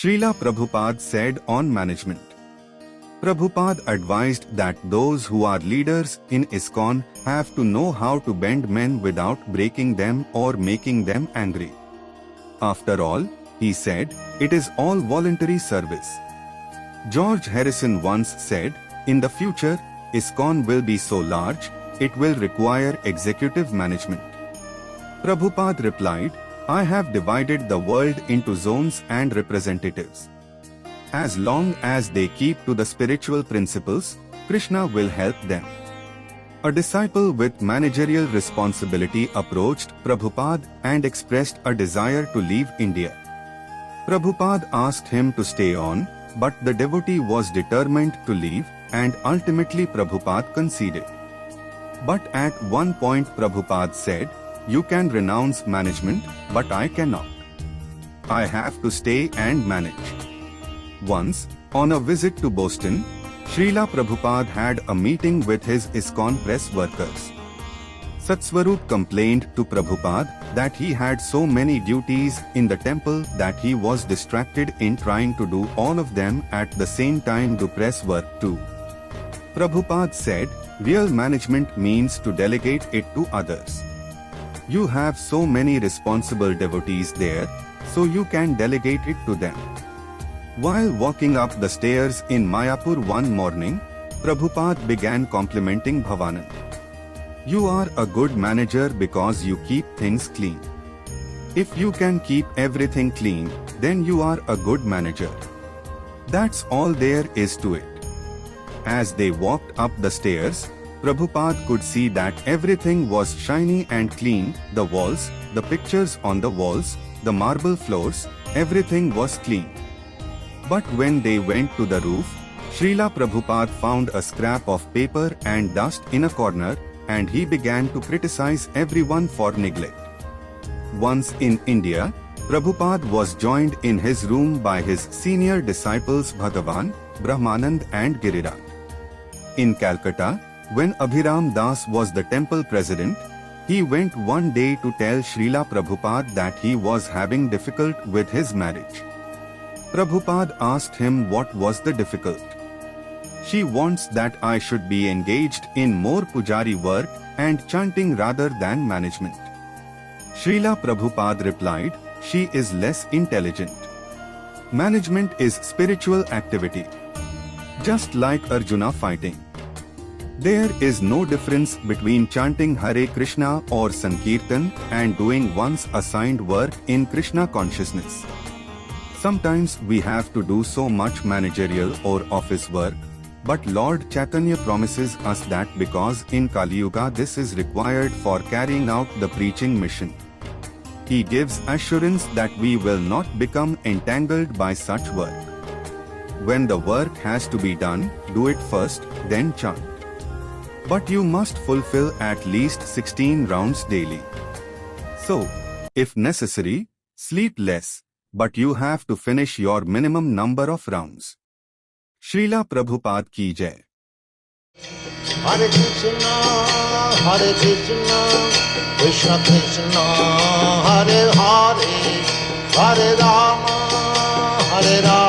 Srila Prabhupada said on management. Prabhupada advised that those who are leaders in ISKCON have to know how to bend men without breaking them or making them angry. After all, he said, it is all voluntary service. George Harrison once said, in the future, ISKCON will be so large, it will require executive management. Prabhupada replied, I have divided the world into zones and representatives. As long as they keep to the spiritual principles, Krishna will help them. A disciple with managerial responsibility approached Prabhupada and expressed a desire to leave India. Prabhupada asked him to stay on, but the devotee was determined to leave, and ultimately Prabhupada conceded. But at one point Prabhupada said, you can renounce management, but I cannot. I have to stay and manage. Once, on a visit to Boston, Srila Prabhupada had a meeting with his ISKCON press workers. Satswarup complained to Prabhupada that he had so many duties in the temple that he was distracted in trying to do all of them at the same time do press work too. Prabhupada said, real management means to delegate it to others. You have so many responsible devotees there, so you can delegate it to them. While walking up the stairs in Mayapur one morning, Prabhupada began complimenting Bhavanand. You are a good manager because you keep things clean. If you can keep everything clean, then you are a good manager. That's all there is to it. As they walked up the stairs, Prabhupada could see that everything was shiny and clean, the walls, the pictures on the walls, the marble floors, everything was clean. But when they went to the roof, Srila Prabhupada found a scrap of paper and dust in a corner, and he began to criticize everyone for neglect. Once in India, Prabhupada was joined in his room by his senior disciples Bhagavan, Brahmanand and Giriraj. In Calcutta, when Abhiram Das was the temple president, he went one day to tell Srila Prabhupada that he was having difficulty with his marriage. Prabhupada asked him what was the difficult. She wants that I should be engaged in more pujari work and chanting rather than management. Srila Prabhupada replied, she is less intelligent. Management is spiritual activity. Just like Arjuna fighting. There is no difference between chanting Hare Krishna or Sankirtan and doing one's assigned work in Krishna consciousness. Sometimes we have to do so much managerial or office work, but Lord Chaitanya promises us that because in Kali Yuga this is required for carrying out the preaching mission. He gives assurance that we will not become entangled by such work. When the work has to be done, do it first, then chant. But you must fulfill at least 16 rounds daily. So, if necessary, sleep less, but you have to finish your minimum number of rounds. Srila Prabhupada ki jai. Hare Krishna, Krishna Krishna, Hare Hare, Hare Rama, Hare Rama.